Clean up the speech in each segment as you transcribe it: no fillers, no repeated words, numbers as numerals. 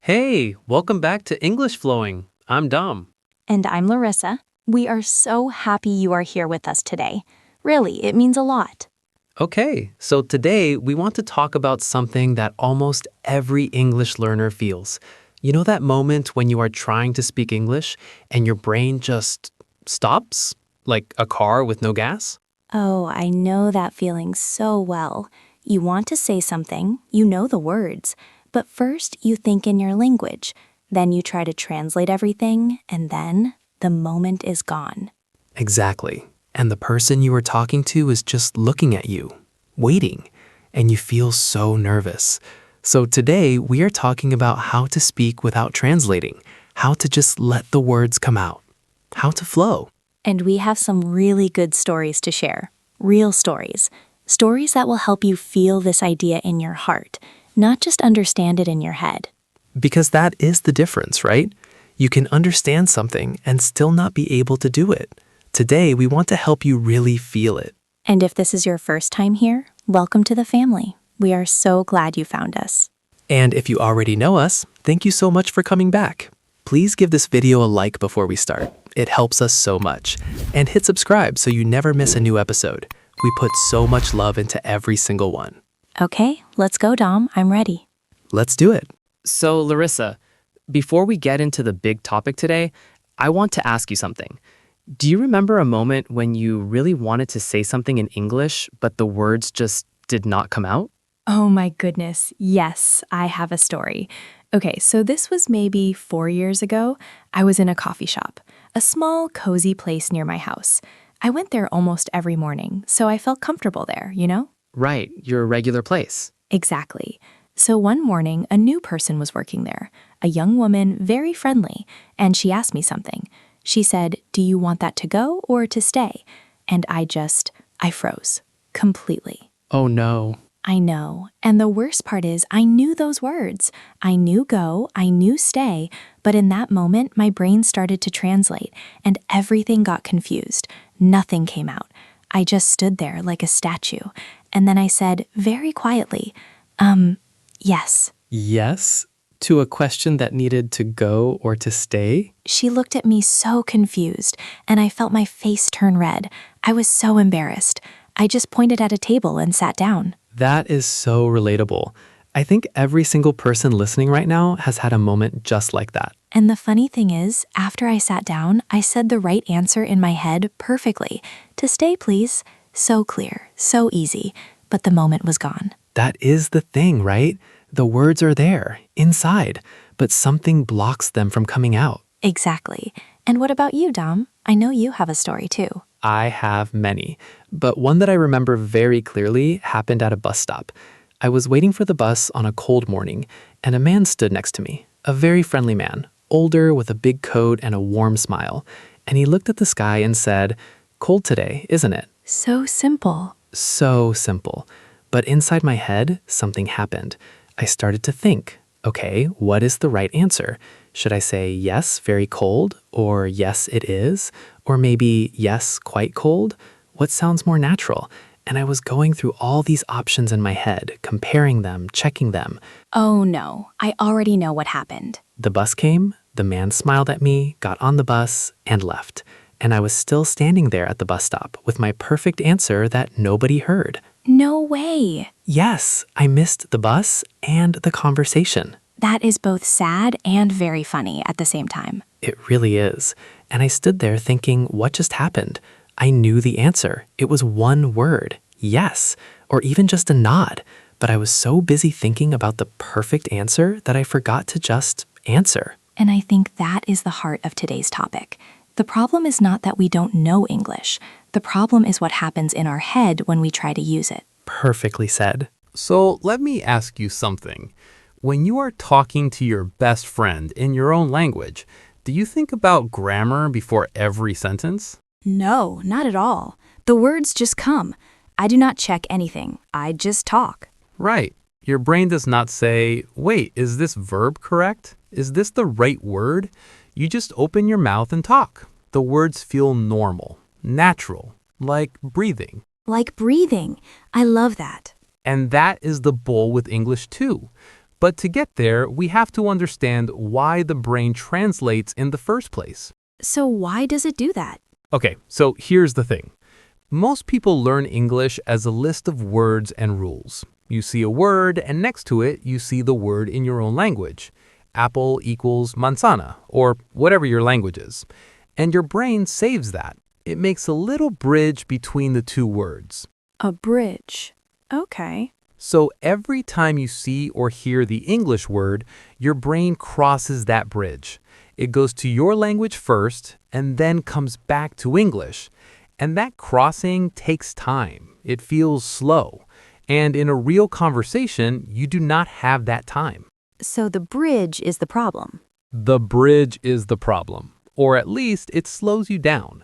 Hey, welcome back to English Flowing. I'm Dom. And I'm Larissa. We are so happy you are here with us today. Really, it means a lot. Okay, so today we want to talk about something that almost every English learner feels. You know that moment when you are trying to speak English and your brain just stops? Like a car with no gas? Oh, I know that feeling so well. You want to say something, you know the words, but first you think in your language. Then you try to translate everything, and then the moment is gone. Exactly. And the person you are talking to is just looking at you, waiting, and you feel so nervous. So today we are talking about how to speak without translating, how to just let the words come out, how to flow. And we have some really good stories to share. Real stories. Stories that will help you feel this idea in your heart, not just understand it in your head. Because that is the difference, right? You can understand something and still not be able to do it. Today, we want to help you really feel it. And if this is your first time here, welcome to the family. We are so glad you found us. And if you already know us, thank you so much for coming back. Please give this video a like before we start. It helps us so much. And hit subscribe so you never miss a new episode. We put so much love into every single one. Okay, let's go, Dom. I'm ready. Let's do it. So, Larissa, before we get into the big topic today, I want to ask you something. Do you remember a moment when you really wanted to say something in English, but the words just did not come out? Oh my goodness. Yes, I have a story. Okay, so this was maybe 4 years ago. I was in a coffee shop, a small, cozy place near my house. I went there almost every morning, so I felt comfortable there, you know? Right, your regular place. Exactly. So one morning, a new person was working there, a young woman, very friendly, and she asked me something. She said, "Do you want that to go or to stay?" And I froze. Completely. Oh no. I know. And the worst part is I knew those words. I knew go, I knew stay, but in that moment, my brain started to translate, and everything got confused. Nothing came out. I just stood there like a statue. And then I said, very quietly, yes. Yes? To a question that needed to go or to stay? She looked at me so confused, and I felt my face turn red. I was so embarrassed. I just pointed at a table and sat down. That is so relatable. I think every single person listening right now has had a moment just like that. And the funny thing is, after I sat down, I said the right answer in my head perfectly. To stay, please. So clear, so easy. But the moment was gone. That is the thing, right? The words are there, inside, but something blocks them from coming out. Exactly. And what about you, Dom? I know you have a story too. I have many, but one that I remember very clearly happened at a bus stop. I was waiting for the bus on a cold morning, and a man stood next to me, a very friendly man, older with a big coat and a warm smile. And he looked at the sky and said, "Cold today, isn't it?" So simple. So simple. But inside my head, something happened. I started to think, okay, what is the right answer? Should I say yes, very cold, or yes, it is, or maybe yes, quite cold? What sounds more natural? And I was going through all these options in my head, comparing them, checking them. Oh no, I already know what happened. The bus came, the man smiled at me, got on the bus, and left. And I was still standing there at the bus stop with my perfect answer that nobody heard. No way. Yes, I missed the bus and the conversation. That is both sad and very funny at the same time. It really is. And I stood there thinking, what just happened? I knew the answer. It was one word, yes, or even just a nod. But I was so busy thinking about the perfect answer that I forgot to just answer. And I think that is the heart of today's topic. The problem is not that we don't know English. The problem is what happens in our head when we try to use it. Perfectly said. So let me ask you something. When you are talking to your best friend in your own language, do you think about grammar before every sentence? No, not at all. The words just come. I do not check anything. I just talk. Right. Your brain does not say, wait, is this verb correct? Is this the right word? You just open your mouth and talk. The words feel normal, natural, like breathing. Like breathing. I love that. And that is the goal with English too. But to get there, we have to understand why the brain translates in the first place. So why does it do that? Okay, so here's the thing. Most people learn English as a list of words and rules. You see a word, and next to it, you see the word in your own language. Apple equals manzana, or whatever your language is. And your brain saves that. It makes a little bridge between the two words. A bridge. Okay. So every time you see or hear the English word, your brain crosses that bridge. It goes to your language first and then comes back to English. And that crossing takes time. It feels slow. And in a real conversation, you do not have that time. So the bridge is the problem. The bridge is the problem, or at least it slows you down.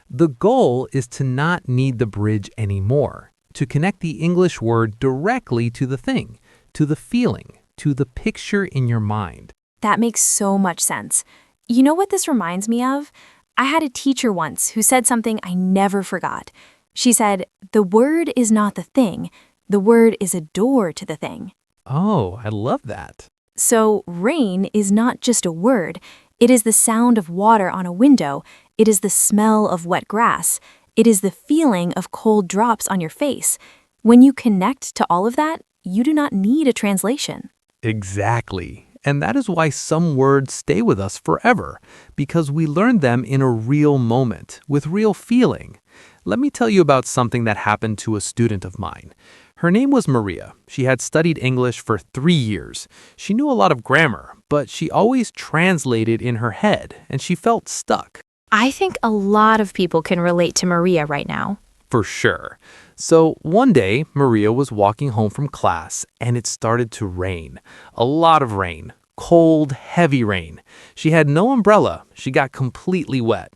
The goal is to not need the bridge anymore, to connect the English word directly to the thing, to the feeling, to the picture in your mind. That makes so much sense. You know what this reminds me of? I had a teacher once who said something I never forgot. She said, "The word is not the thing. The word is a door to the thing." Oh, I love that. So rain is not just a word. It is the sound of water on a window. It is the smell of wet grass. It is the feeling of cold drops on your face. When you connect to all of that, you do not need a translation. Exactly. And that is why some words stay with us forever, because we learned them in a real moment, with real feeling. Let me tell you about something that happened to a student of mine. Her name was Maria. She had studied English for 3 years. She knew a lot of grammar, but she always translated in her head, and she felt stuck. I think a lot of people can relate to Maria right now. For sure. So one day, Maria was walking home from class, and it started to rain. A lot of rain. Cold, heavy rain. She had no umbrella. She got completely wet.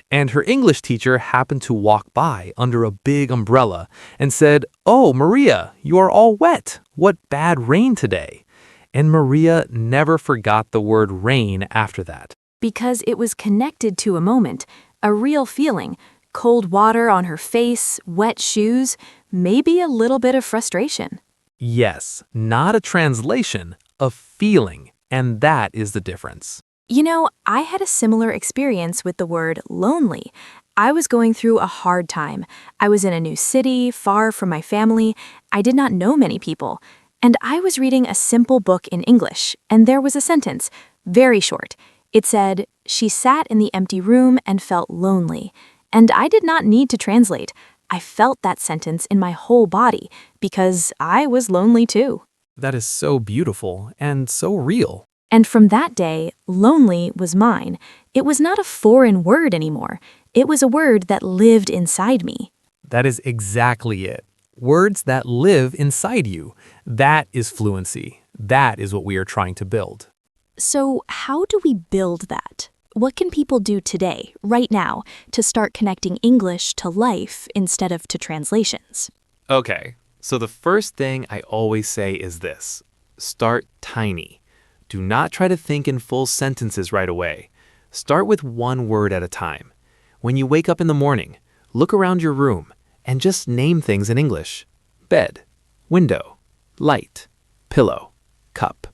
And her English teacher happened to walk by under a big umbrella and said, "Oh, Maria, you are all wet. What bad rain today." And Maria never forgot the word rain after that. Because it was connected to a moment, a real feeling, cold water on her face, wet shoes, maybe a little bit of frustration. Yes, not a translation, a feeling. And that is the difference. You know, I had a similar experience with the word lonely. I was going through a hard time. I was in a new city, far from my family. I did not know many people. And I was reading a simple book in English, and there was a sentence, very short. It said, "She sat in the empty room and felt lonely." And I did not need to translate. I felt that sentence in my whole body because I was lonely too. That is so beautiful and so real. And from that day, lonely was mine. It was not a foreign word anymore. It was a word that lived inside me. That is exactly it. Words that live inside you. That is fluency. That is what we are trying to build. So how do we build that? What can people do today, right now, to start connecting English to life instead of to translations? Okay, so the first thing I always say is this. Start tiny. Do not try to think in full sentences right away. Start with one word at a time. When you wake up in the morning, look around your room and just name things in English. Bed, window, light, pillow, cup.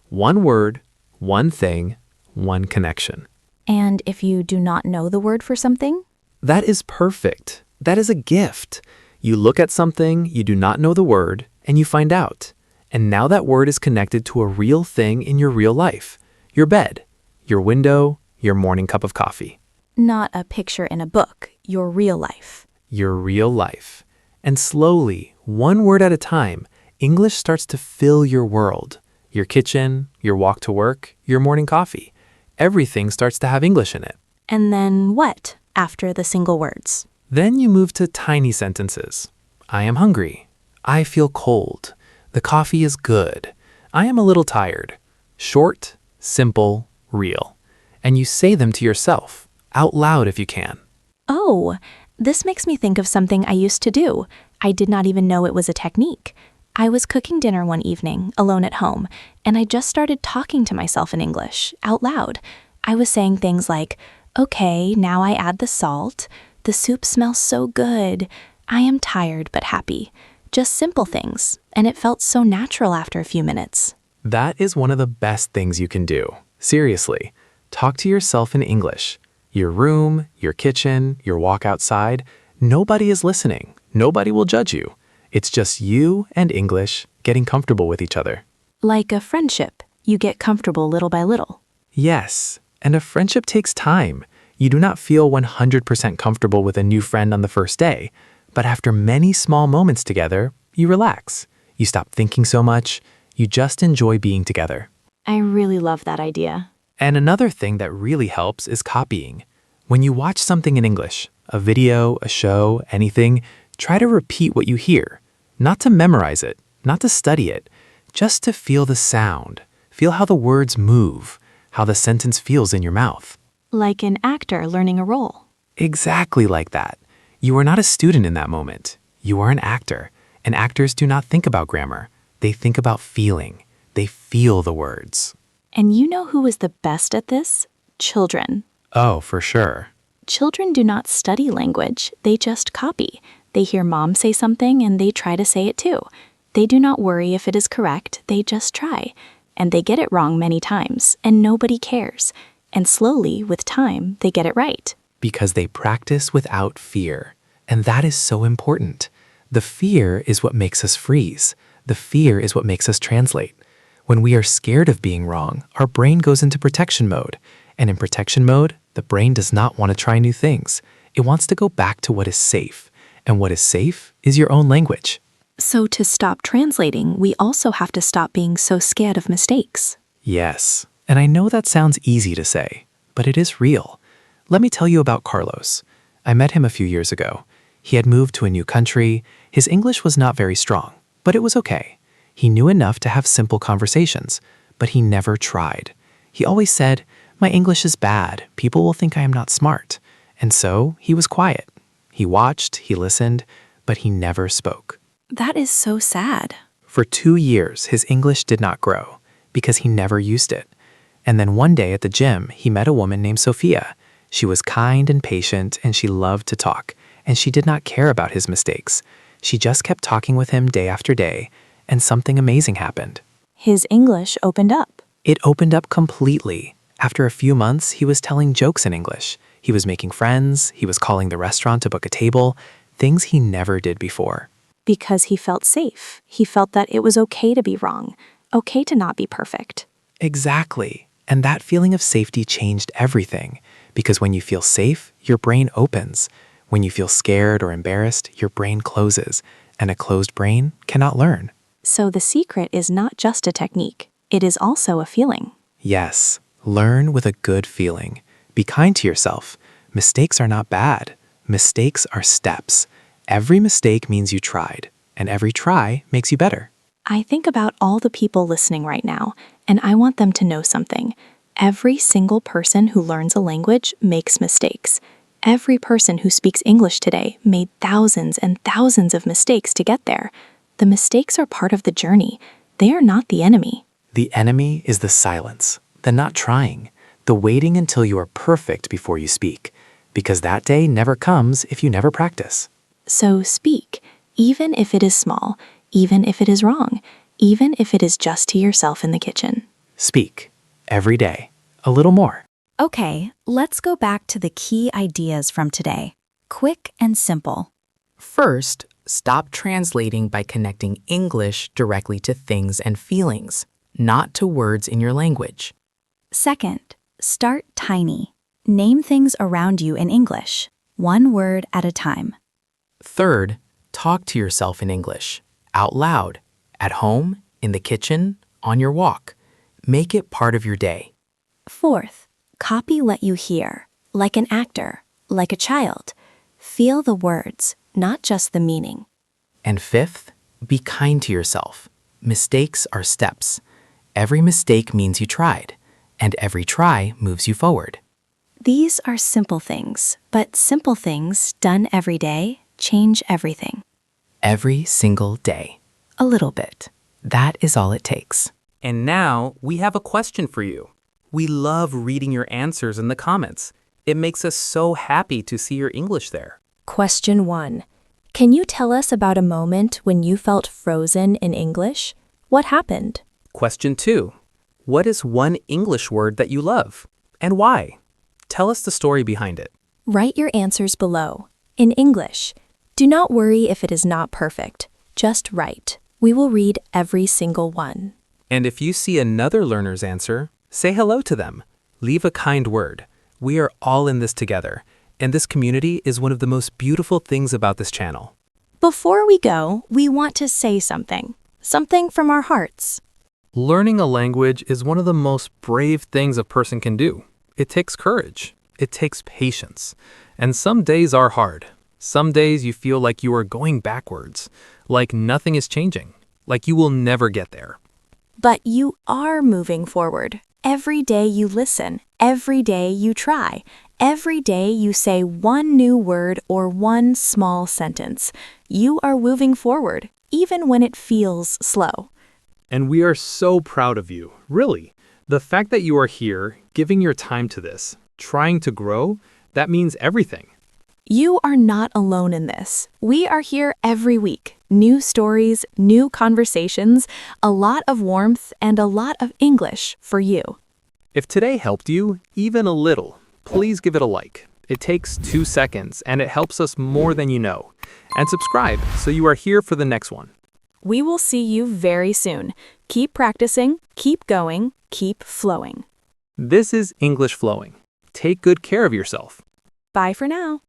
One word, one thing, one connection. And if you do not know the word for something? That is perfect. That is a gift. You look at something, you do not know the word, and you find out. And now that word is connected to a real thing in your real life. Your bed, your window, your morning cup of coffee. Not a picture in a book, your real life. Your real life. And slowly, one word at a time, English starts to fill your world. Your kitchen, your walk to work, your morning coffee. Everything starts to have English in it. And then what after the single words? Then you move to tiny sentences. I am hungry. I feel cold. The coffee is good. I am a little tired. Short, simple, real. And you say them to yourself, out loud if you can. Oh, this makes me think of something I used to do. I did not even know it was a technique. I was cooking dinner one evening, alone at home, and I just started talking to myself in English, out loud. I was saying things like, "Okay, now I add the salt. The soup smells so good. I am tired but happy." Just simple things, and it felt so natural after a few minutes. That is one of the best things you can do. Seriously, talk to yourself in English. Your room, your kitchen, your walk outside, nobody is listening. Nobody will judge you. It's just you and English getting comfortable with each other. Like a friendship, you get comfortable little by little. Yes, and a friendship takes time. You do not feel 100% comfortable with a new friend on the first day, but after many small moments together, you relax. You stop thinking so much. You just enjoy being together. I really love that idea. And another thing that really helps is copying. When you watch something in English, a video, a show, anything, try to repeat what you hear. Not to memorize it, not to study it, just to feel the sound. Feel how the words move, how the sentence feels in your mouth. Like an actor learning a role. Exactly like that. You are not a student in that moment. You are an actor. And actors do not think about grammar. They think about feeling. They feel the words. And you know who is the best at this? Children. Oh, for sure. Children do not study language, they just copy. They hear mom say something and they try to say it too. They do not worry if it is correct, they just try. And they get it wrong many times, and nobody cares. And slowly, with time, they get it right. Because they practice without fear. And that is so important. The fear is what makes us freeze. The fear is what makes us translate. When we are scared of being wrong, our brain goes into protection mode. And in protection mode, the brain does not want to try new things. It wants to go back to what is safe. And what is safe is your own language. So to stop translating, we also have to stop being so scared of mistakes. Yes, and I know that sounds easy to say, but it is real. Let me tell you about Carlos. I met him a few years ago. He had moved to a new country. His English was not very strong, but it was okay. He knew enough to have simple conversations, but he never tried. He always said, "My English is bad. People will think I am not smart." And so he was quiet. He watched, he listened, but he never spoke. That is so sad. For 2 years, his English did not grow because he never used it. And then one day at the gym, he met a woman named Sophia. She was kind and patient, and she loved to talk, and she did not care about his mistakes. She just kept talking with him day after day, and something amazing happened. His English opened up. It opened up completely. After a few months, he was telling jokes in English. He was making friends. He was calling the restaurant to book a table, things he never did before. Because he felt safe. He felt that it was okay to be wrong, okay to not be perfect. Exactly. And that feeling of safety changed everything. Because when you feel safe, your brain opens. When you feel scared or embarrassed, your brain closes. And a closed brain cannot learn. So the secret is not just a technique. It is also a feeling. Yes, learn with a good feeling. Be kind to yourself. Mistakes are not bad. Mistakes are steps. Every mistake means you tried, and every try makes you better. I think about all the people listening right now, and I want them to know something. Every single person who learns a language makes mistakes. Every person who speaks English today made thousands and thousands of mistakes to get there. The mistakes are part of the journey. They are not the enemy. The enemy is the silence, the not trying, the waiting until you are perfect before you speak, because that day never comes if you never practice. So speak, even if it is small, even if it is wrong, even if it is just to yourself in the kitchen. Speak, every day, a little more. Okay, let's go back to the key ideas from today. Quick and simple. First, stop translating by connecting English directly to things and feelings, not to words in your language. Second, start tiny. Name things around you in English, one word at a time. Third, talk to yourself in English, out loud, at home, in the kitchen, on your walk. Make it part of your day. Fourth, copy what you hear, like an actor, like a child. Feel the words, not just the meaning. And fifth, be kind to yourself. Mistakes are steps. Every mistake means you tried, and every try moves you forward. These are simple things, but simple things done every day change everything. Every single day. A little bit. That is all it takes. And now we have a question for you. We love reading your answers in the comments. It makes us so happy to see your English there. Question 1. Can you tell us about a moment when you felt frozen in English? What happened? Question 2. What is one English word that you love? And why? Tell us the story behind it. Write your answers below. In English, do not worry if it is not perfect. Just write. We will read every single one. And if you see another learner's answer, say hello to them. Leave a kind word. We are all in this together, and this community is one of the most beautiful things about this channel. Before we go, we want to say something. Something from our hearts. Learning a language is one of the most brave things a person can do. It takes courage. It takes patience. And some days are hard. Some days you feel like you are going backwards, like nothing is changing, like you will never get there. But you are moving forward. Every day you listen, every day you try, every day you say one new word or one small sentence. You are moving forward, even when it feels slow. And we are so proud of you, really. The fact that you are here, giving your time to this, trying to grow, that means everything. You are not alone in this. We are here every week. New stories, new conversations, a lot of warmth, and a lot of English for you. If today helped you, even a little, please give it a like. It takes 2 seconds and it helps us more than you know. And subscribe so you are here for the next one. We will see you very soon. Keep practicing, keep going, keep flowing. This is English Flowing. Take good care of yourself. Bye for now.